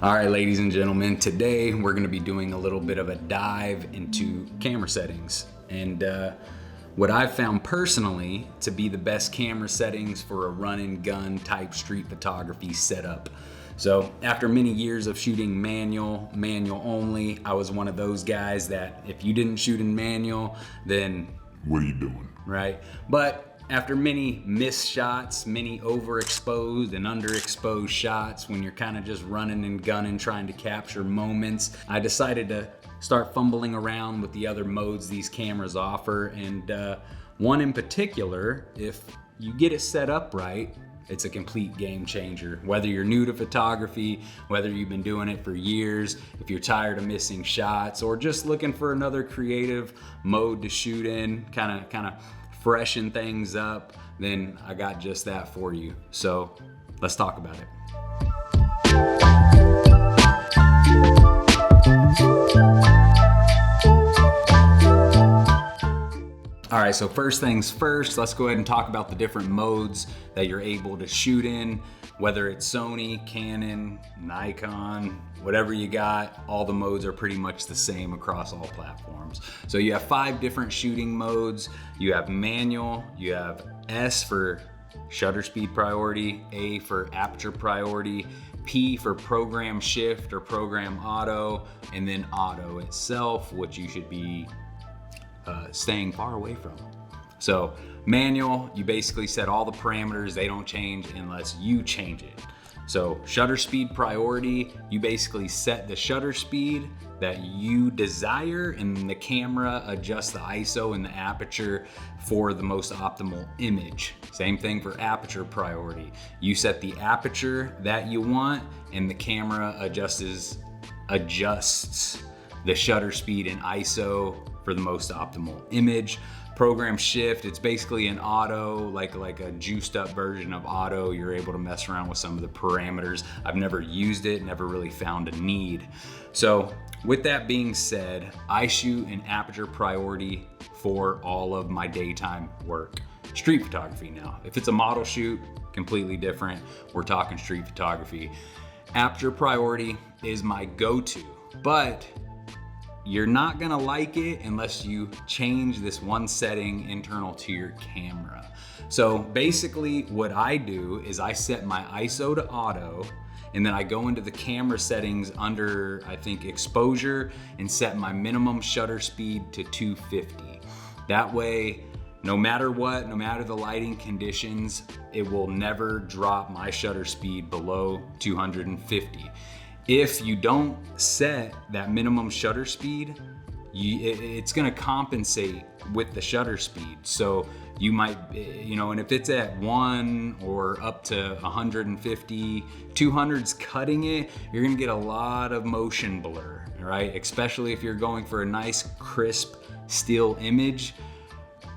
All right, ladies and gentlemen, today we're going to be doing a little bit of a dive into camera settings and what I've found personally to be the best camera settings for a run and gun type street photography setup. So after many years of shooting manual only, I was one of those guys that if you didn't shoot in manual, then what are you doing? Right? But after many missed shots, many overexposed and underexposed shots, when you're kind of just running and gunning trying to capture moments, I decided to start fumbling around with the other modes these cameras offer. And one in particular, if you get it set up right, it's a complete game changer. Whether you're new to photography, whether you've been doing it for years, if you're tired of missing shots, or just looking for another creative mode to shoot in, kind of freshen things up, then I got just that for you. So let's talk about it. All right, so first things first, let's go ahead and talk about the different modes that you're able to shoot in, whether it's Sony, Canon, Nikon, whatever you got, all the modes are pretty much the same across all platforms. So you have 5 different shooting modes. You have manual, you have S for shutter speed priority, A for aperture priority, P for program shift or program auto, and then auto itself, which you should be staying far away from. So manual, you basically set all the parameters, they don't change unless you change it. So shutter speed priority, you basically set the shutter speed that you desire and the camera adjusts the ISO and the aperture for the most optimal image. Same thing for aperture priority. You set the aperture that you want and the camera adjusts the shutter speed and ISO for the most optimal image. Program shift, it's basically an auto, like a juiced up version of auto. You're able to mess around with some of the parameters. I've never used it, never really found a need. So with that being said, I shoot in aperture priority for all of my daytime work. Street photography now. If it's a model shoot, completely different. We're talking street photography. Aperture priority is my go-to, but you're not gonna like it unless you change this one setting internal to your camera. So basically what I do is I set my ISO to auto, and then I go into the camera settings under, I think, exposure, and set my minimum shutter speed to 250. That way, no matter what, no matter the lighting conditions, it will never drop my shutter speed below 250. If you don't set that minimum shutter speed, it's gonna compensate with the shutter speed. So you might, and if it's at 1 or up to 150, 200's cutting it, you're gonna get a lot of motion blur, right? Especially if you're going for a nice crisp still image.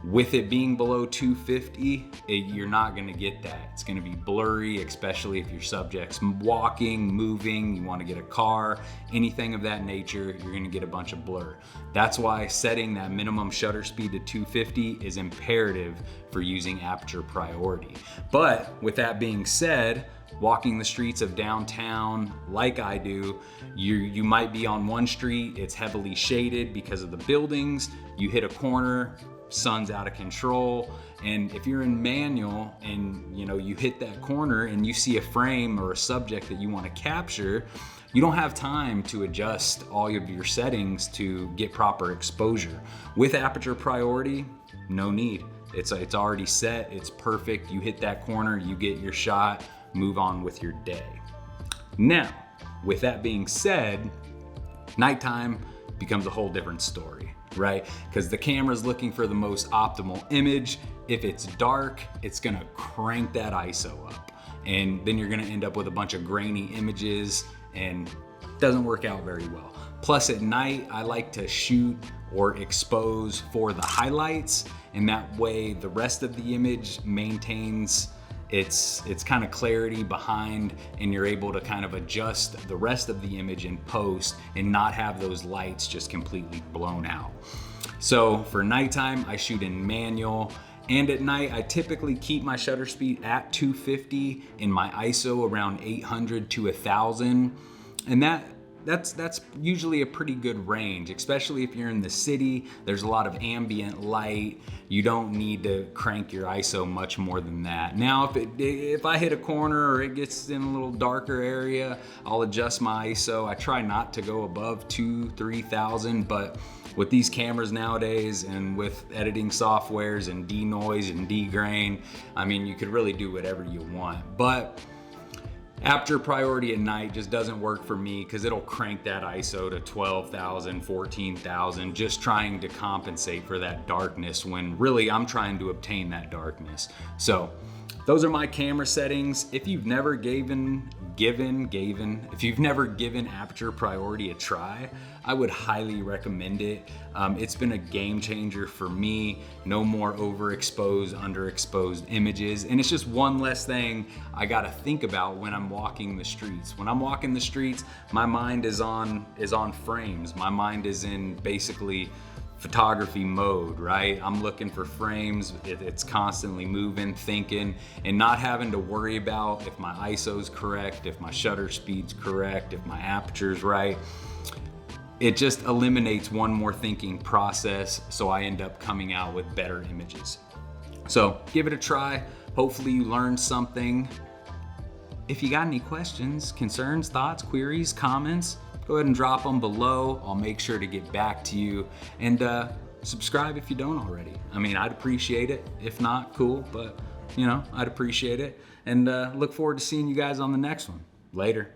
With it being below 250, you're not gonna get that. It's gonna be blurry, especially if your subject's walking, moving, you wanna get a car, anything of that nature, you're gonna get a bunch of blur. That's why setting that minimum shutter speed to 250 is imperative for using aperture priority. But with that being said, walking the streets of downtown like I do, you might be on one street, it's heavily shaded because of the buildings, you hit a corner, sun's out of control, and if you're in manual and you hit that corner and you see a frame or a subject that you want to capture, you don't have time to adjust all of your settings to get proper exposure. With aperture priority, no need. It's already set, it's perfect. You hit that corner, you get your shot, move on with your day. Now, with that being said, nighttime becomes a whole different story, right? Because the camera's looking for the most optimal image. If it's dark, it's gonna crank that ISO up. And then you're gonna end up with a bunch of grainy images and it doesn't work out very well. Plus at night, I like to shoot or expose for the highlights, and that way the rest of the image maintains its kind of clarity behind, and you're able to kind of adjust the rest of the image in post and not have those lights just completely blown out. So for nighttime, I shoot in manual, and at night I typically keep my shutter speed at 250 and my ISO around 800 to 1000. And that's usually a pretty good range, especially if you're in the city. There's a lot of ambient light. You don't need to crank your ISO much more than that. Now, if I hit a corner or it gets in a little darker area, I'll adjust my ISO. I try not to go above 2,000-3,000, but with these cameras nowadays and with editing softwares and denoise and degrain, I mean, you could really do whatever you want. But aperture priority at night just doesn't work for me because it'll crank that ISO to 12,000, 14,000, just trying to compensate for that darkness when really I'm trying to obtain that darkness. So those are my camera settings. If you've never given aperture priority a try, I would highly recommend it. It's been a game changer for me. No more overexposed, underexposed images. And it's just one less thing I gotta think about when I'm walking the streets. When I'm walking the streets, my mind is on frames. My mind is in basically photography mode, right? I'm looking for frames. It's constantly moving, thinking, and not having to worry about if my ISO's correct, if my shutter speed's correct, if my aperture's right. It just eliminates one more thinking process, so I end up coming out with better images. So give it a try. Hopefully you learned something. If you got any questions, concerns, thoughts, queries, comments, go ahead and drop them below. I'll make sure to get back to you. And subscribe if you don't already. I mean, I'd appreciate it. If not, cool, but I'd appreciate it. And look forward to seeing you guys on the next one. Later.